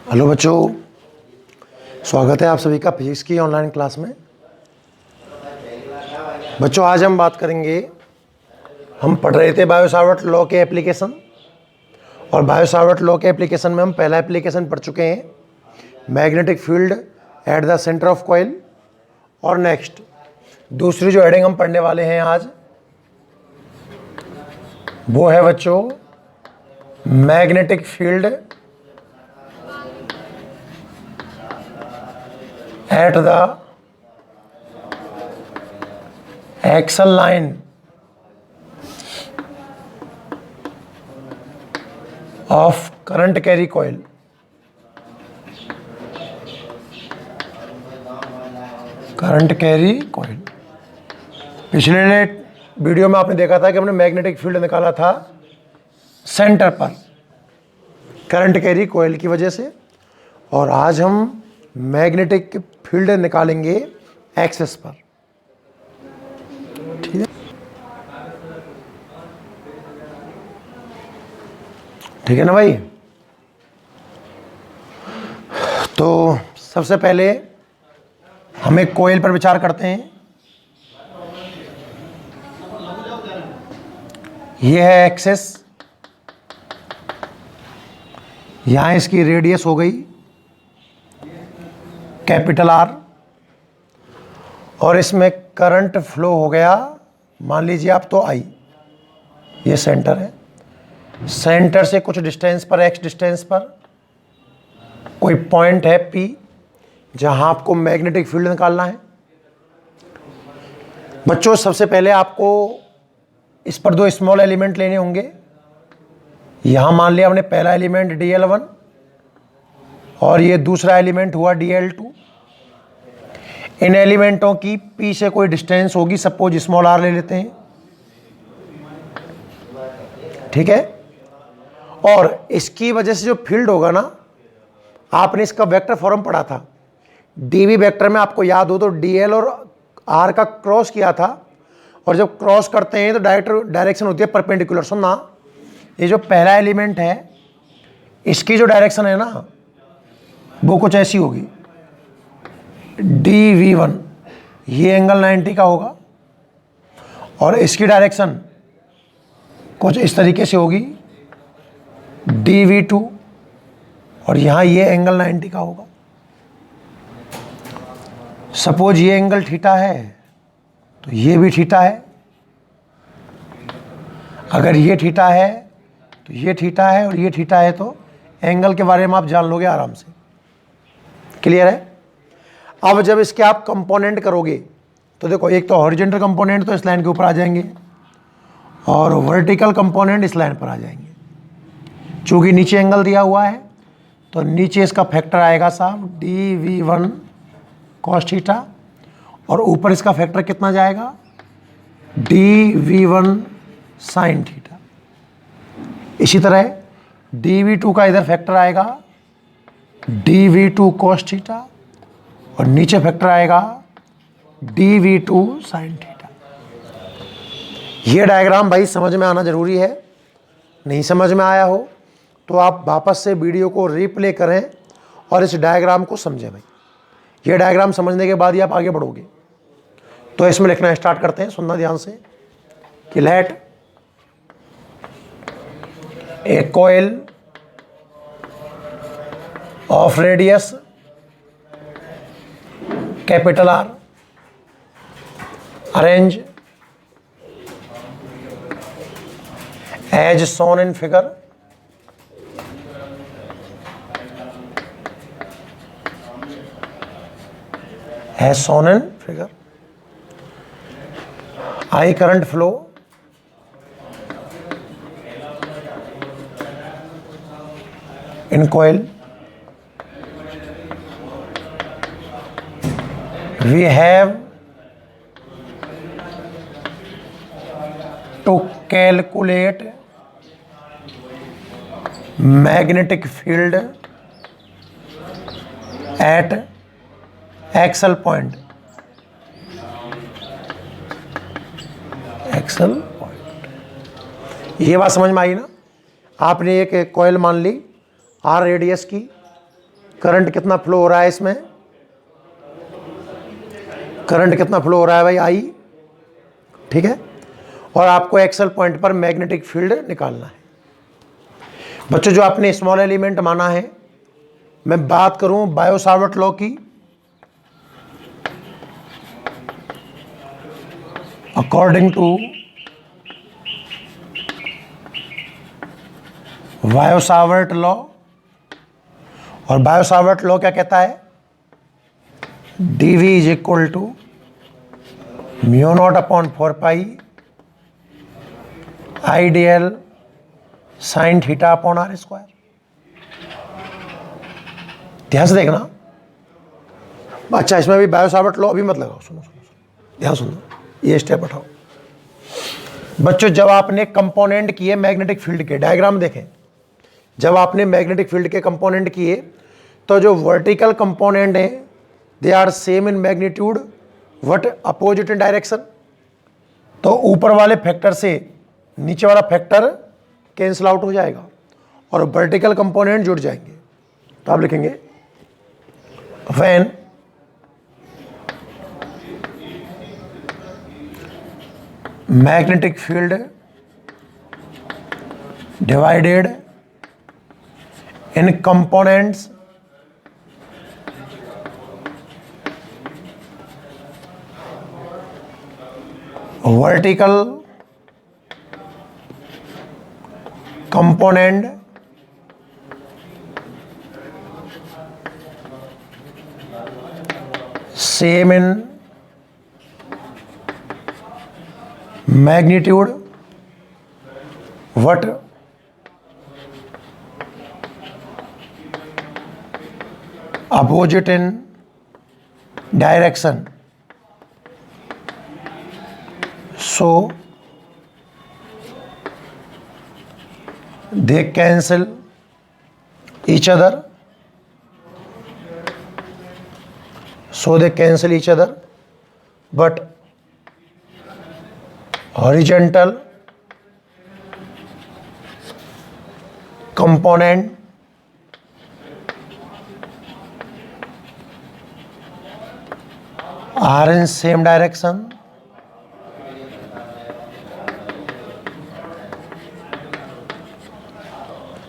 Hello बच्चों, स्वागत है आप सभी का फिजिक्स की ऑनलाइन क्लास में। बच्चों आज हम बात करेंगे, हम पढ़ रहे थे बायो सावर्ट लॉ के एप्लीकेशन, और बायो सावर्ट लॉ के एप्लीकेशन में हम पहला एप्लीकेशन पढ़ चुके हैं, magnetic field at the centre of coil. और नेक्स्ट दूसरी जो हेडिंग हम पढ़ने वाले हैं आज, वो है बच्चों magnetic field at the axial line of current carry coil। Current carry coil. पिछले वीडियो में आपने देखा था कि हमने मैग्नेटिक फील्ड निकाला था सेंटर पर करंट कैरी कॉइल की वजह से, और आज हम मैग्नेटिक फील्ड निकालेंगे एक्सिस पर। ठीक है, ठीक है ना भाई। तो सबसे पहले हम एक कॉइल पर विचार करते हैं। यह है एक्सिस, यहां इसकी रेडियस हो गई कैपिटल आर, और इसमें करंट फ्लो हो गया, मान लीजिए आप तो आई। ये सेंटर है, सेंटर से कुछ डिस्टेंस पर, एक्स डिस्टेंस पर कोई पॉइंट है पी, जहां आपको मैग्नेटिक फील्ड निकालना है। बच्चों सबसे पहले आपको इस पर दो स्मॉल एलिमेंट लेने होंगे। यहां मान लिया हमने पहला एलिमेंट dl1 और ये दूसरा एलिमेंट हुआ dl2। इन एलिमेंटों की P से कोई डिस्टेंस होगी, सपोज स्मॉल r ले लेते हैं, ठीक है। और इसकी वजह से जो फील्ड होगा ना, आपने इसका वेक्टर फॉर्म पढ़ा था dv वेक्टर में, आपको याद हो तो dl और r का क्रॉस किया था, और जब क्रॉस करते हैं तो डायरेक्शन होती है परपेंडिकुलर। सुनना, ये जो पहला एलिमेंट है इसकी जो डायरेक्शन है ना, वो कुछ ऐसी होगी, dv1, ये एंगल 90 का होगा, और इसकी डायरेक्शन कुछ इस तरीके से होगी dv2, और यहाँ ये एंगल 90 का होगा। सपोज ये एंगल थीटा है तो ये भी थीटा है, अगर ये थीटा है तो ये थीटा है, और ये थीटा है, तो एंगल के बारे में आप जान लोगे आराम से। क्लियर है। अब जब इसके आप कंपोनेंट करोगे तो देखो, एक तो हॉरिजॉन्टल कंपोनेंट तो इस लाइन के ऊपर आ जाएंगे, और वर्टिकल कंपोनेंट इस लाइन पर आ जाएंगे। चूंकि नीचे एंगल दिया हुआ है तो नीचे इसका फैक्टर आएगा साहब dv1 cos थीटा, और ऊपर इसका फैक्टर कितना जाएगा dv1 sin थीटा। इसी तरह dv2 का इधर फैक्टर आएगा dv2 cos थीटा, और नीचे फैक्टर आएगा dv2 sin थीटा। ये डायग्राम भाई समझ में आना जरूरी है। नहीं समझ में आया हो तो आप वापस से वीडियो को रिप्ले करें और इस डायग्राम को समझें भाई। ये डायग्राम समझने के बाद ही आप आगे बढ़ोगे। तो इसमें लिखना स्टार्ट करते हैं, सुनना ध्यान से कि let a coil of radius capital R arrange as shown in figure, as shown in figure। I current flow in coil। We have to calculate magnetic field at axial point। axial point, ये बात समझ में आई ना। आपने एक coil मान ली are radius की, current कितना फ्लो हो रहा है इसमें, करंट कितना फ्लो हो रहा है भाई, आई, ठीक है। और आपको एक्सेल पॉइंट पर मैग्नेटिक फील्ड निकालना है। बच्चों जो आपने स्मॉल एलिमेंट माना है, मैं बात करूं बायो सावर्ट लॉ की, according to Biot Savart law, और बायो सावर्ट लॉ क्या कहता है, dv is equal to mu naught upon 4 pi I dl sine theta upon are square. ध्यान से देखना। अच्छा इसमें भी बायो सावर्ट लॉ अभी मत लगाओ, सुनो सुनो सुनो, ध्यान सुनो, ये स्टेप उठाओ। बच्चों जब आपने कंपोनेंट किए मैग्नेटिक फील्ड के, डायग्राम देखें, जब आपने मैग्नेटिक फील्ड के कंपोनेंट किए तो जो वर्टिकल कंपोनेंट है they are same in magnitude but opposite in direction. तो ऊपर वाले फैक्टर से नीचे वाला फैक्टर कैंसिल आउट हो जाएगा और वर्टिकल कंपोनेंट जुड़ जाएंगे। तो आप लिखेंगे when magnetic field divided in components vertical component same in magnitude but opposite in direction, so they cancel each other, but horizontal component are in same direction,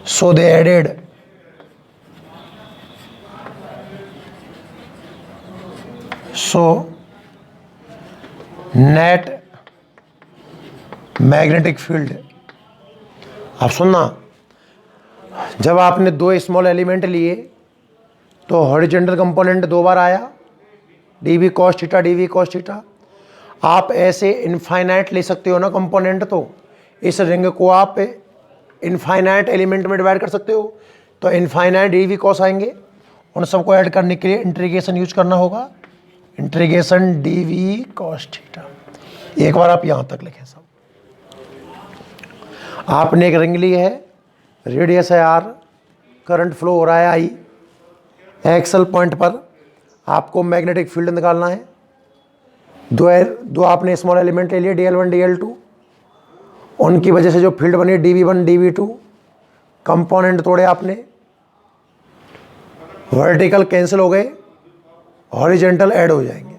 so they added net magnetic field. अब सुनना, जब आपने दो small element लिए तो horizontal component दो बार आया, dv cos theta dv cos theta. आप ऐसे इनफाइनाइट ले सकते हो ना कंपोनेंट, तो इस रिंग को आप इनफाइनाइट एलिमेंट में डिवाइड कर सकते हो, तो इनफाइनाइट dv cos आएंगे। उन सबको ऐड करने के लिए इंटीग्रेशन यूज करना होगा, इंटीग्रेशन dv cos थीटा। एक बार आप यहाँ तक लिखें सब। आपने एक रिंग ली है, रेडियस है r, करंट फ्लो हो रहा है I, एक्सल पॉइंट पर आपको मैग्नेटिक फील्ड निकालना है। दो आपने स्मॉल एलिमेंट ले लिए dl1 dl2, उनकी वजह से जो फील्ड बनी dv1 dv2, कंपोनेंट तोड़े आपने, वर्टिकल कैंसिल हो गए, हॉरिजॉन्टल ऐड हो जाएंगे,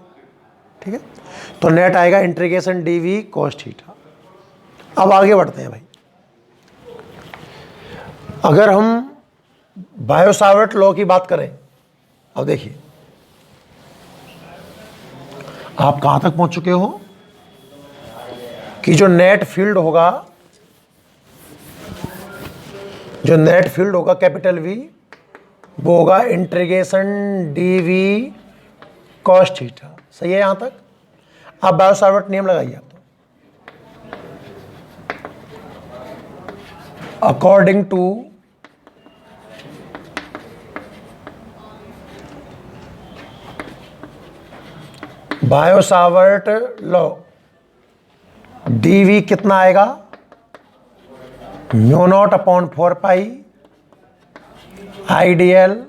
ठीक है। तो नेट आएगा इंटीग्रेशन dv cos थीटा। अब आगे बढ़ते हैं भाई। अगर हम बायो सावर्ट लॉ की बात करें, अब देखिए आप कहां तक पहुंच चुके हो कि जो नेट फील्ड होगा कैपिटल V, वो होगा इंटीग्रेशन dv cos थीटा। सही है यहां तक। आप बायो सावर्ट नियम लगाइए। आप तो according to Biot Savart law dv कितना आएगा, mu naught upon 4 pi I dl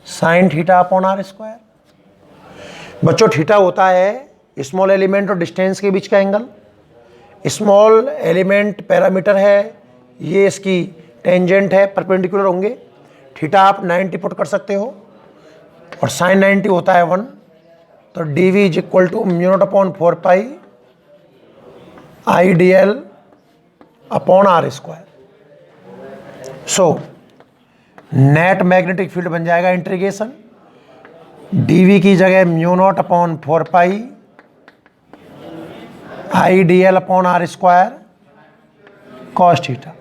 sine theta upon are square. बच्चों थीटा होता है स्मॉल एलिमेंट और डिस्टेंस के बीच का एंगल। स्मॉल एलिमेंट पैरामीटर है, ये इसकी टेंजेंट है, परपेंडिकुलर होंगे। थीटा आप 90 पुट कर सकते हो और साइन 90 होता है 1, तो d v is equal to mu naught upon 4 pi I d l upon are square. So net magnetic field बन जाएगा इंटीग्रेशन डी वी की जगह mu naught upon 4 pi I d l upon are square cos theta.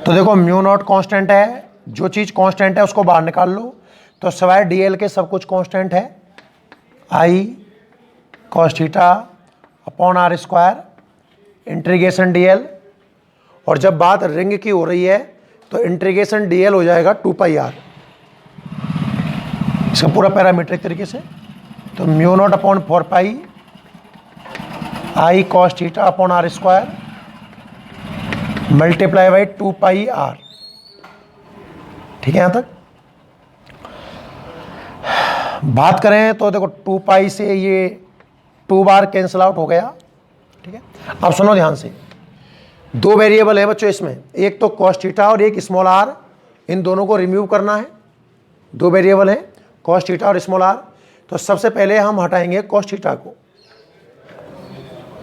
तो देखो mu naught constant है, जो चीज़ constant है उसको बाहर निकाल लो, तो सवाए डी एल के सब कुछ कांस्टेंट है, I cos theta upon are square integration D L. और जब बात रिंग की हो रही है तो इंटीग्रेशन डी एल हो जाएगा 2 पाई आर, इसका पूरा पैरामीट्रिक तरीके से। तो mu naught upon 4 pi I cos theta upon are square multiply by 2 pi r. ठीक है, यहां तक बात करें तो देखो 2 पाई से ये 2 बार कैंसिल आउट हो गया। ठीक है, अब सुनो ध्यान से, 2 वेरिएबल है बच्चों इसमें, एक तो कॉस थीटा और एक स्मॉल आर, इन दोनों को रिमूव करना है। 2 वेरिएबल है कॉस थीटा और स्मॉल आर, तो सबसे पहले हम हटाएंगे कॉस थीटा को।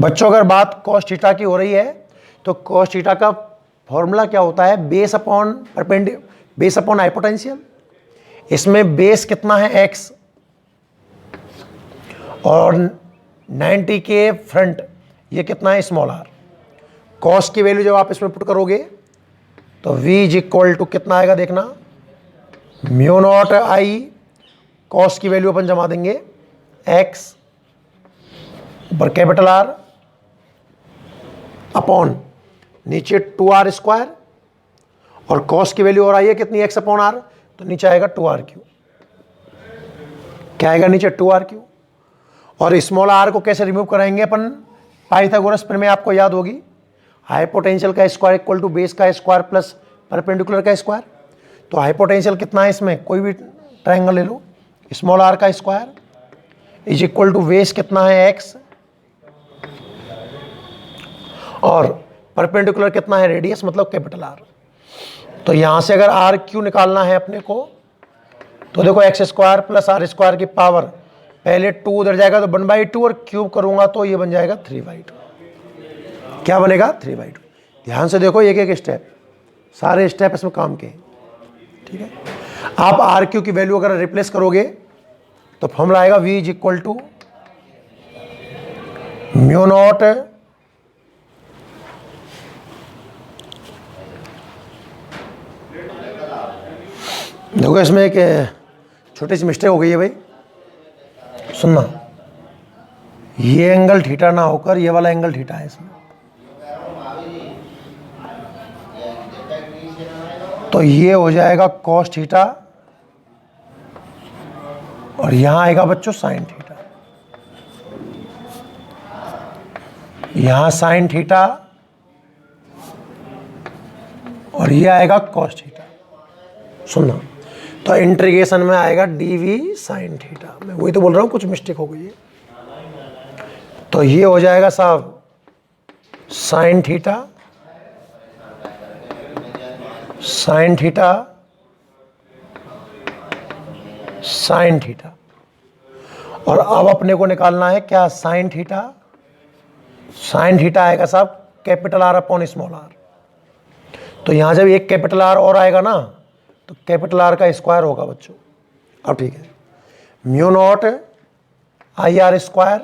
बच्चों अगर बात कॉस थीटा की हो रही है तो कॉस थीटा का फॉर्मूला क्या होता है, बेस अपॉन बेस अपॉन हाइपोटेंशियल। इसमें बेस कितना है x और 90 के फ्रंट ये कितना है स्मॉल आर। कॉस की वैल्यू जब आप इसमें पुट करोगे तो v इज इक्वल टू कितना आएगा देखना, म्यू नॉट आई कॉस की वैल्यू अपन जमा देंगे x ऊपर कैपिटल R अपॉन नीचे 2r स्क्वायर, और कॉस की वैल्यू और आई है कितनी x अपॉन r, तो नीचे आएगा 2r3। क्या आएगा नीचे 2r3। और स्मॉल r को कैसे रिमूव कराएंगे अपन, पाइथागोरस प्रमेय आपको याद होगी, हाइपोटेंशियल का स्क्वायर इक्वल टू बेस का स्क्वायर प्लस परपेंडिकुलर का स्क्वायर। तो हाइपोटेंशियल कितना है इसमें, कोई भी ट्रायंगल ले लो, स्मॉल r का square is equal to base कितना है x और परपेंडिकुलर कितना है रेडियस मतलब कैपिटल R। तो यहां से अगर आर क्यू निकालना है अपने को तो देखो x square plus r square की पावर, पहले 2 उधर जाएगा तो 1/2 और क्यूब करूंगा तो ये बन जाएगा 3/2। क्या बनेगा 3/2। ध्यान से देखो एक एक स्टेप, सारे स्टेप इसमें काम के। ठीक है, आप आर क्यू की वैल्यू अगर रिप्लेस करोगे तो फॉर्मूला आएगा v is equal to mu naught देखो इसमें एक छोटी सी मिस्टेक हो गई है भाई, सुनना, ये एंगल थीटा ना होकर ये वाला एंगल थीटा है इसमें। तो ये हो जाएगा कॉस थीटा और यहां आएगा बच्चों साइन थीटा, यहां साइन थीटा और ये आएगा कॉस थीटा। सुनना, तो इंटीग्रेशन में आएगा dv साइन थीटा। मैं वही तो बोल रहा हूँ कुछ मिस्टेक हो गई है। तो ये हो जाएगा साहब sine theta sine theta sine theta, और अब अपने को निकालना है क्या, साइन थीटा। साइन थीटा आएगा साहब capital R upon small r। तो यहां जब एक कैपिटल R और आएगा ना तो कैपिटल R का स्क्वायर होगा बच्चों। अब ठीक है, mu naught I r square,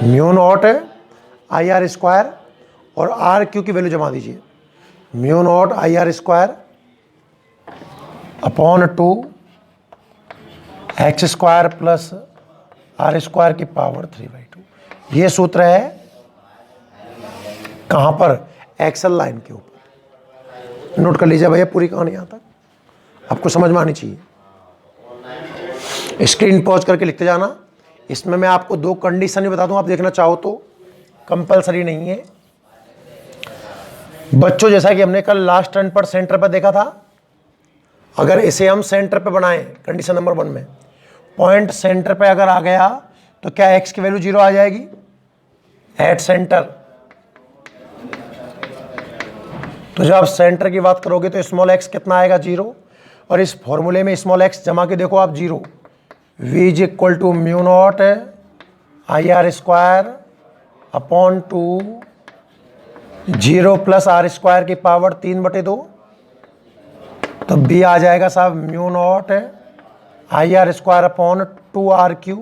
mu naught I r square और आर क्यू की वैल्यू जमा दीजिए, mu naught I r square upon 2 x square plus r square की पावर 3/2। ये सूत्र है कहाँ पर, एक्सल लाइन के ऊपर। नोट कर लीजिए भैया पूरी कहानी यहाँ तक आपको समझ में आनी चाहिए। स्क्रीन पॉज करके लिखते जाना। इसमें मैं आपको 2 कंडीशन ही बता दूं, आप देखना चाहो तो, कंपलसरी नहीं है बच्चों। जैसा कि हमने कल लास्ट टर्न पर सेंटर पर देखा था, अगर इसे हम सेंटर पे बनाएं कंडीशन नंबर 1 में, पॉइंट सेंटर पे अगर आ गया तो क्या x की वैल्यू 0 आ जाएगी एट सेंटर। तो जब आप सेंटर की बात करोगे तो स्मॉल एक्स कितना आएगा 0, और इस फॉर्मूले में स्मॉल एक्स जमा के देखो आप 0, v is equal to mu naught I r square upon 2 0 plus r square की पावर 3/2, तो b आ जाएगा साहब mu naught I r square upon 2r3,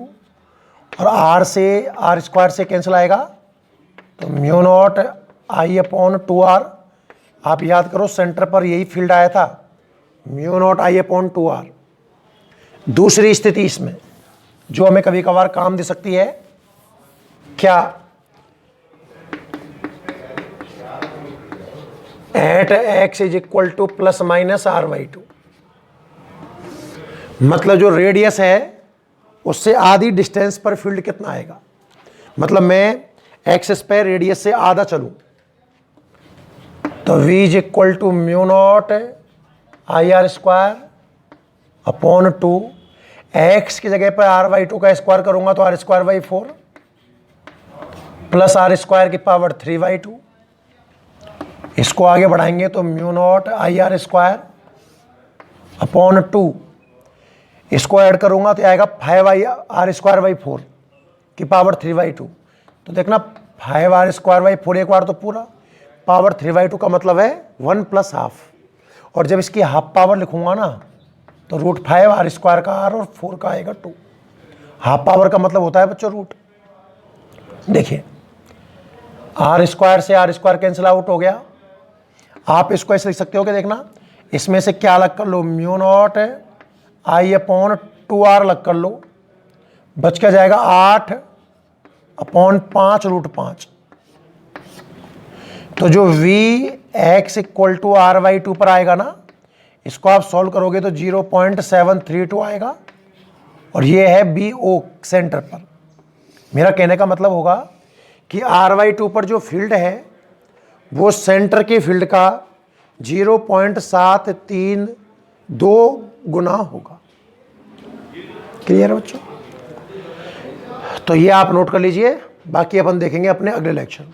और r से आर स्क्वायर से कैंसिल आएगा, तो म्यू नॉट आई अपॉन 2r। आप याद करो सेंटर पर यही फील्ड आया था, म्यू नॉट आई अपॉन 2r। दूसरी स्थिति इसमें जो हमें कभी कभार काम दे सकती है, क्या at x is equal to plus minus r/2, मतलब जो रेडियस है उससे आधी डिस्टेंस पर फील्ड कितना आएगा। मतलब मैं एक्सिस पे रेडियस से आधा चलूं तो v is equal to mu naught I r square upon 2, x की जगह पर r/2 का स्क्वायर करूंगा तो r²/4 प्लस आर स्क्वायर की पावर 3/2। इसको आगे बढ़ाएंगे तो mu naught I r square upon 2, इसको ऐड करूंगा तो आएगा 5r²/4 की पावर 3/2। तो देखना 5r²/4 एक बार तो पूरा, पावर 3/2 का मतलब है 1 + हाफ, और जब इसकी हाफ पावर लिखूंगा ना तो √5r² का r और 4 का आएगा 2। हाफ पावर का मतलब होता है बच्चों रूट। देखिए r² से r² कैंसिल आउट हो गया। आप इसको ऐसे लिख सकते हो कि देखना इसमें से क्या अलग कर लो, म्यू नॉट आई अपॉन 2r अलग कर लो, बच का जाएगा 8 अपॉन 5 √5। तो जो v x equal to r/2 पर आएगा ना, इसको आप सॉल्व करोगे तो 0.732 आएगा, और ये है BO सेंटर पर। मेरा कहने का मतलब होगा कि r/2 पर जो फील्ड है वो सेंटर के फील्ड का 0.732 गुना होगा। क्लियर है बच्चों? तो ये आप नोट कर लीजिए, बाकी अपन देखेंगे अपने अगले लेक्चर में।